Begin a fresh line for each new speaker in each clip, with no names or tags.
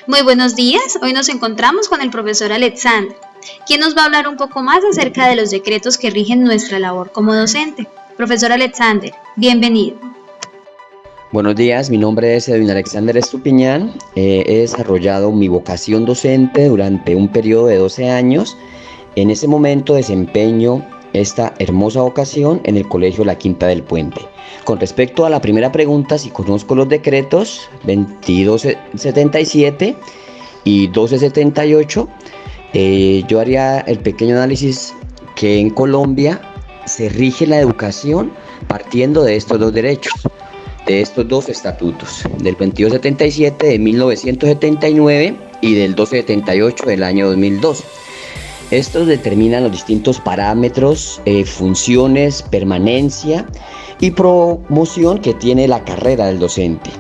Muy buenos días, hoy nos encontramos con el profesor Alexander, quien nos va a hablar un poco más acerca de los decretos que rigen nuestra labor como docente. Profesor Alexander, bienvenido.
Buenos días, mi nombre es Edwin Alexander Estupiñán. He desarrollado mi vocación docente durante un periodo de 12 años. En ese momento desempeño esta hermosa vocación en el Colegio La Quinta del Puente. Con respecto a la primera pregunta, si conozco los decretos 2277 y 1278, yo haría el pequeño análisis que en Colombia se rige la educación partiendo de estos dos derechos, de estos dos estatutos, del 2277 de 1979 y del 1278 del año 2002. Estos determinan los distintos parámetros, funciones, permanencia y promoción que tiene la carrera del docente.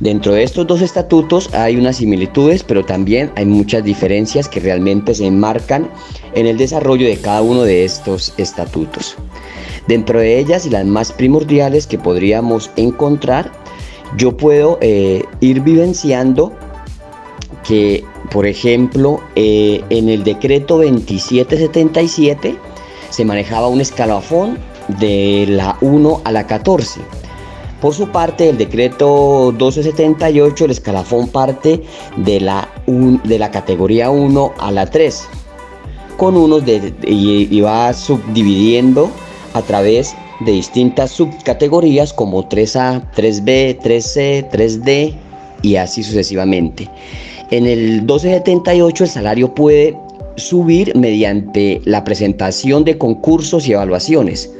Dentro de estos dos estatutos hay unas similitudes, pero también hay muchas diferencias que realmente se enmarcan en el desarrollo de cada uno de estos estatutos. Dentro de ellas y las más primordiales que podríamos encontrar, yo puedo ir vivenciando que, por ejemplo, en el decreto 2777 se manejaba un escalafón de la 1 a la 14. Por su parte, el decreto 1278, el escalafón parte de la categoría 1 a la 3, con y va subdividiendo a través de distintas subcategorías como 3A, 3B, 3C, 3D y así sucesivamente. En el 1278 el salario puede subir mediante la presentación de concursos y evaluaciones.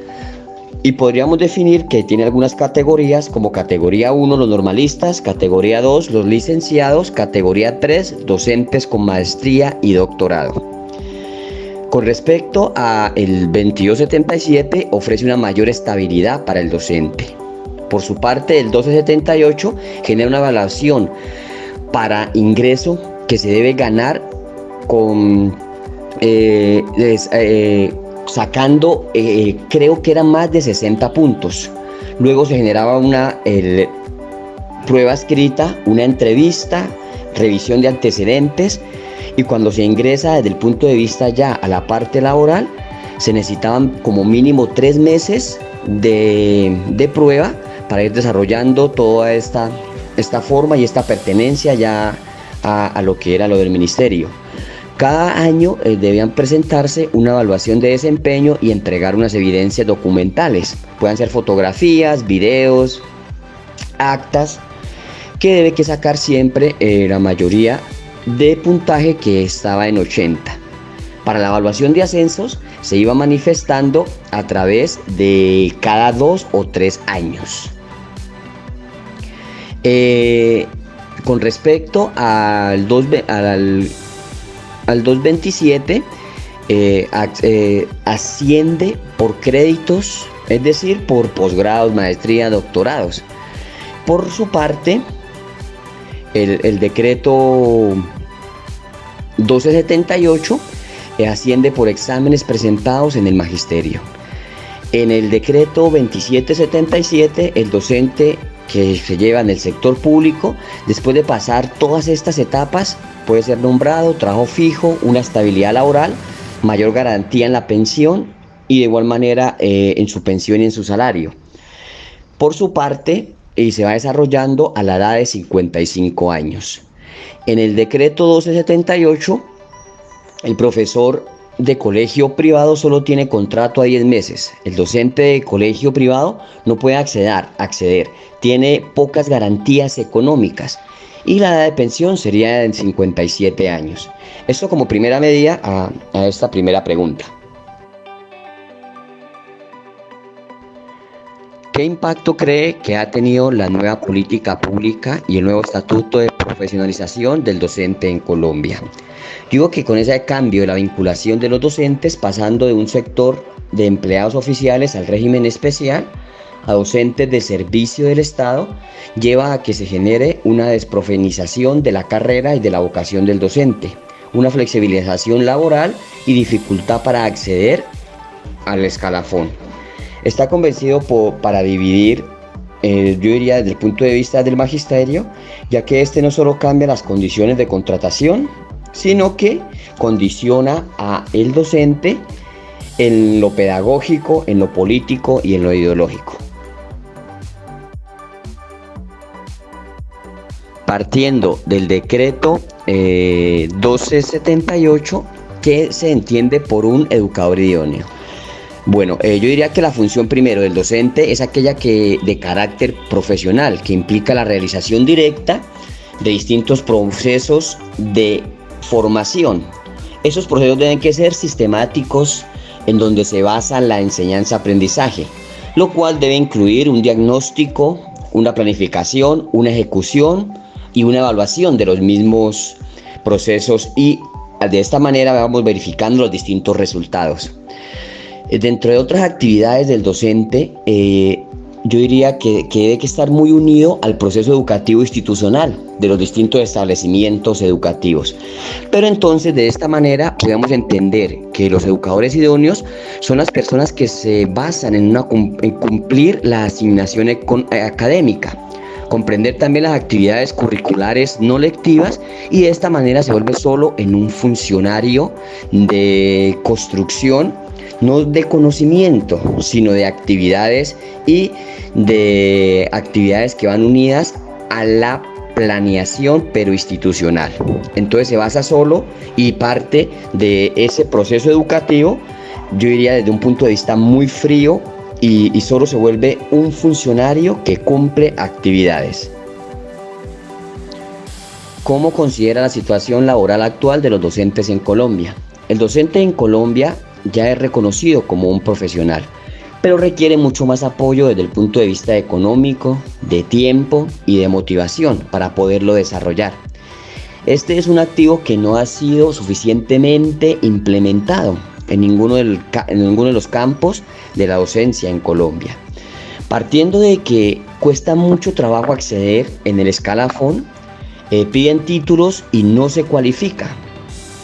Y podríamos definir que tiene algunas categorías como categoría 1 los normalistas, categoría 2 los licenciados, categoría 3 docentes con maestría y doctorado. Con respecto a el 2277 ofrece una mayor estabilidad para el docente. Por su parte, el 1278 genera una evaluación para ingreso que se debe ganar con sacando creo que eran más de 60 puntos. Luego se generaba una prueba escrita, una entrevista, revisión de antecedentes, y cuando se ingresa desde el punto de vista ya a la parte laboral, se necesitaban como mínimo 3 meses de prueba para ir desarrollando toda esta forma y esta pertenencia ya a lo que era lo del ministerio. Cada año debían presentarse una evaluación de desempeño y entregar unas evidencias documentales. Pueden ser fotografías, videos, actas, que debe que sacar siempre la mayoría de puntaje que estaba en 80. Para la evaluación de ascensos se iba manifestando a través de cada 2 o 3 años. Con respecto al 227, asciende por créditos, es decir, por posgrados, maestría, doctorados. Por su parte, el decreto 1278 asciende por exámenes presentados en el magisterio. En el decreto 2777, el docente que se lleva en el sector público, después de pasar todas estas etapas, puede ser nombrado, trabajo fijo, una estabilidad laboral, mayor garantía en la pensión y de igual manera en su pensión y en su salario. Por su parte, y se va desarrollando a la edad de 55 años. En el decreto 1278, el profesor de colegio privado solo tiene contrato a 10 meses. El docente de colegio privado no puede acceder. Tiene pocas garantías económicas. Y la edad de pensión sería en 57 años. Esto como primera medida a esta primera pregunta. ¿Qué impacto cree que ha tenido la nueva política pública y el nuevo estatuto de profesionalización del docente en Colombia? Digo que con ese cambio de la vinculación de los docentes, pasando de un sector de empleados oficiales al régimen especial, a docentes de servicio del Estado, lleva a que se genere una desprofenización de la carrera y de la vocación del docente, una flexibilización laboral y dificultad para acceder al escalafón. Está convencido para dividir yo diría desde el punto de vista del magisterio, ya que este no solo cambia las condiciones de contratación, sino que condiciona a el docente en lo pedagógico, en lo político y en lo ideológico. Partiendo del decreto 1278, ¿qué se entiende por un educador idóneo? Bueno, yo diría que la función primero del docente es aquella que de carácter profesional, que implica la realización directa de distintos procesos de formación. Esos procesos deben que ser sistemáticos, en donde se basa la enseñanza-aprendizaje, lo cual debe incluir un diagnóstico, una planificación, una ejecución y una evaluación de los mismos procesos, y de esta manera vamos verificando los distintos resultados. Dentro de otras actividades del docente, yo diría que debe que estar muy unido al proceso educativo institucional de los distintos establecimientos educativos. Pero entonces, de esta manera podemos entender que los educadores idóneos son las personas que se basan en cumplir la asignación académica, comprender también las actividades curriculares no lectivas, y de esta manera se vuelve solo en un funcionario de construcción, no de conocimiento, sino de actividades, y de actividades que van unidas a la planeación pero institucional. Entonces se basa solo y parte de ese proceso educativo, yo diría desde un punto de vista muy frío, y solo se vuelve un funcionario que cumple actividades. ¿Cómo considera la situación laboral actual de los docentes en Colombia? El docente en Colombia ya es reconocido como un profesional, pero requiere mucho más apoyo desde el punto de vista económico, de tiempo y de motivación para poderlo desarrollar. Este es un activo que no ha sido suficientemente implementado en ninguno de los campos de la docencia en Colombia. Partiendo de que cuesta mucho trabajo acceder en el escalafón, piden títulos y no se cualifica,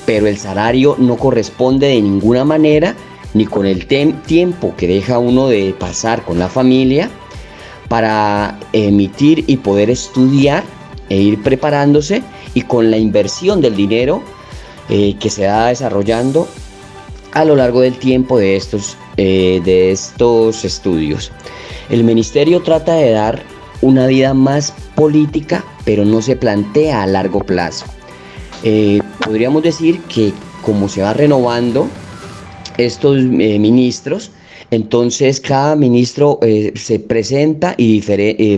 pero el salario no corresponde de ninguna manera ni con el tiempo que deja uno de pasar con la familia para emitir y poder estudiar e ir preparándose, y con la inversión del dinero que se va desarrollando a lo largo del tiempo de estos estudios. El ministerio trata de dar una vida más política, pero no se plantea a largo plazo. Podríamos decir que como se va renovando estos ministros, entonces cada ministro se presenta y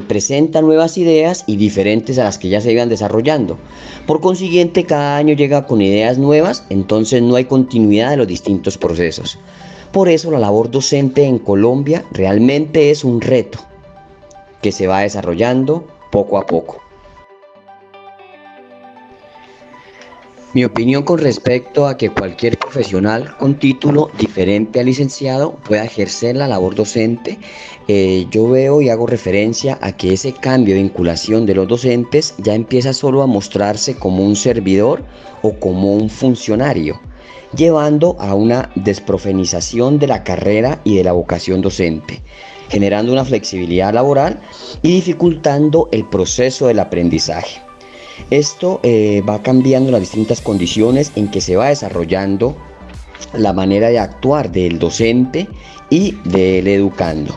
presenta nuevas ideas y diferentes a las que ya se iban desarrollando. Por consiguiente, cada año llega con ideas nuevas, entonces no hay continuidad de los distintos procesos. Por eso la labor docente en Colombia realmente es un reto que se va desarrollando poco a poco. Mi opinión con respecto a que cualquier profesional con título diferente al licenciado pueda ejercer la labor docente, yo veo y hago referencia a que ese cambio de vinculación de los docentes ya empieza solo a mostrarse como un servidor o como un funcionario, llevando a una desprofenización de la carrera y de la vocación docente, generando una flexibilidad laboral y dificultando el proceso del aprendizaje. Esto va cambiando las distintas condiciones en que se va desarrollando la manera de actuar del docente y del educando.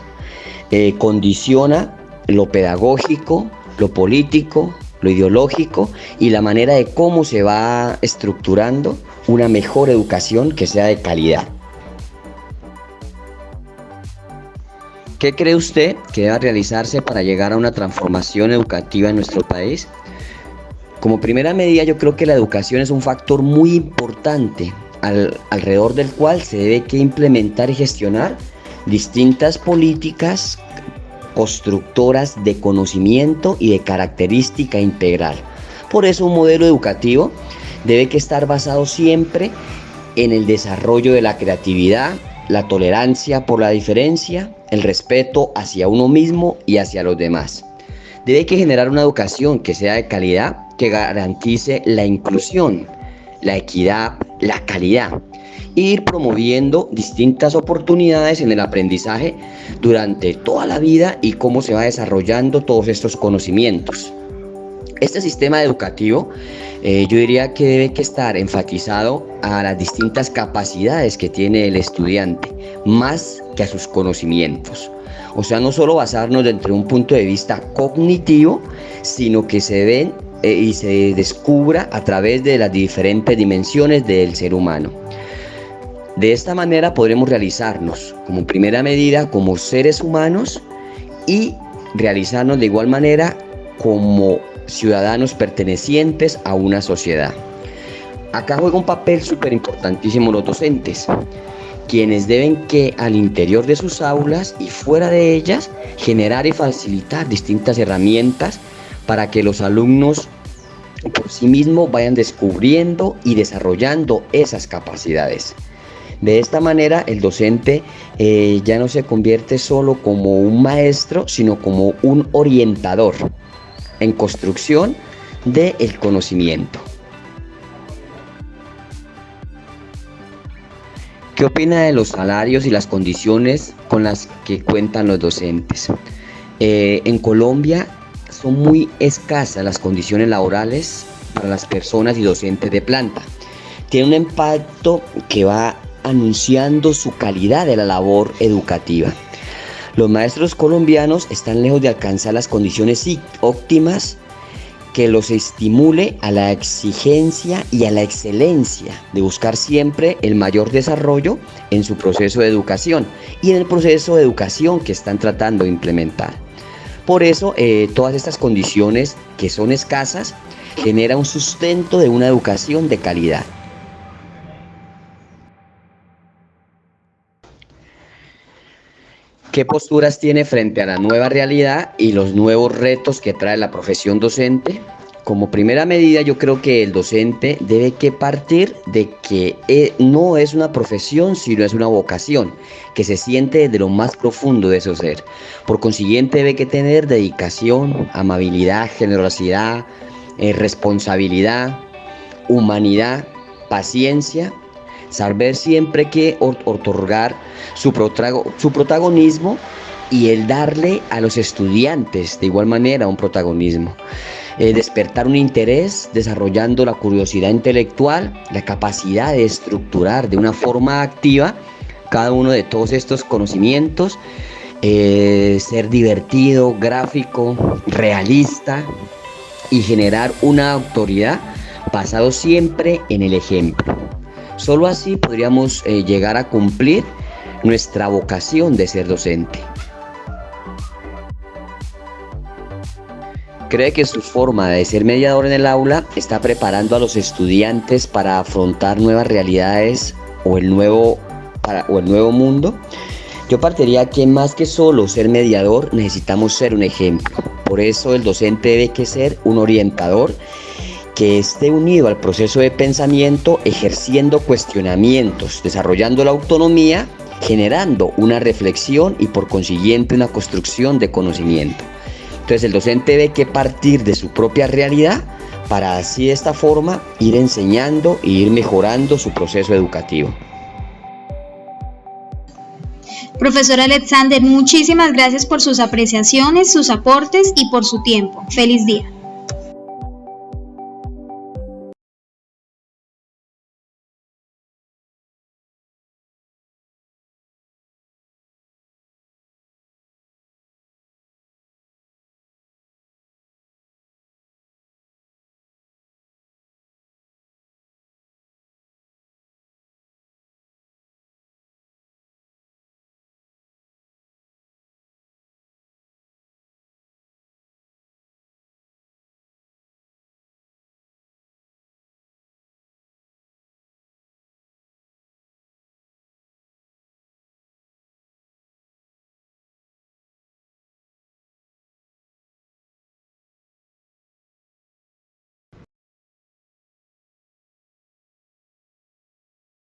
Condiciona lo pedagógico, lo político, lo ideológico y la manera de cómo se va estructurando una mejor educación que sea de calidad. ¿Qué cree usted que debe realizarse para llegar a una transformación educativa en nuestro país? Como primera medida, yo creo que la educación es un factor muy importante alrededor del cual se debe que implementar y gestionar distintas políticas constructoras de conocimiento y de característica integral. Por eso un modelo educativo debe que estar basado siempre en el desarrollo de la creatividad, la tolerancia por la diferencia, el respeto hacia uno mismo y hacia los demás. Debe que generar una educación que sea de calidad, que garantice la inclusión, la equidad, la calidad, ir promoviendo distintas oportunidades en el aprendizaje durante toda la vida y cómo se va desarrollando todos estos conocimientos. Este sistema educativo yo diría que debe que estar enfatizado a las distintas capacidades que tiene el estudiante, más que a sus conocimientos. O sea, no solo basarnos desde un punto de vista cognitivo, sino que se ven y se descubra a través de las diferentes dimensiones del ser humano. De esta manera podremos realizarnos como primera medida como seres humanos y realizarnos de igual manera como ciudadanos pertenecientes a una sociedad. Acá juega un papel súper importantísimo los docentes, quienes deben que al interior de sus aulas y fuera de ellas generar y facilitar distintas herramientas para que los alumnos por sí mismos vayan descubriendo y desarrollando esas capacidades. De esta manera el docente ya no se convierte solo como un maestro, sino como un orientador en construcción del conocimiento. ¿Qué opina de los salarios y las condiciones con las que cuentan los docentes? En Colombia son muy escasas las condiciones laborales para las personas y docentes de planta. Tiene un impacto que va anunciando su calidad de la labor educativa. Los maestros colombianos están lejos de alcanzar las condiciones óptimas que los estimule a la exigencia y a la excelencia de buscar siempre el mayor desarrollo en su proceso de educación y en el proceso de educación que están tratando de implementar. Por eso, todas estas condiciones que son escasas generan un sustento de una educación de calidad. ¿Qué posturas tiene frente a la nueva realidad y los nuevos retos que trae la profesión docente? Como primera medida, yo creo que el docente debe que partir de que no es una profesión, sino es una vocación, que se siente desde lo más profundo de su ser. Por consiguiente, debe que tener dedicación, amabilidad, generosidad, responsabilidad, humanidad, paciencia, saber siempre que otorgar su protagonismo y el darle a los estudiantes de igual manera un protagonismo. Despertar un interés, desarrollando la curiosidad intelectual, la capacidad de estructurar de una forma activa cada uno de todos estos conocimientos, ser divertido, gráfico, realista y generar una autoridad basado siempre en el ejemplo. Solo así podríamos llegar a cumplir nuestra vocación de ser docente. ¿Cree que su forma de ser mediador en el aula está preparando a los estudiantes para afrontar nuevas realidades o el nuevo mundo? Yo partiría que más que solo ser mediador, necesitamos ser un ejemplo. Por eso el docente debe que ser un orientador que esté unido al proceso de pensamiento, ejerciendo cuestionamientos, desarrollando la autonomía, generando una reflexión y por consiguiente una construcción de conocimiento. Entonces el docente debe que partir de su propia realidad para así de esta forma ir enseñando e ir mejorando su proceso educativo.
Profesor Alexander, muchísimas gracias por sus apreciaciones, sus aportes y por su tiempo. Feliz día.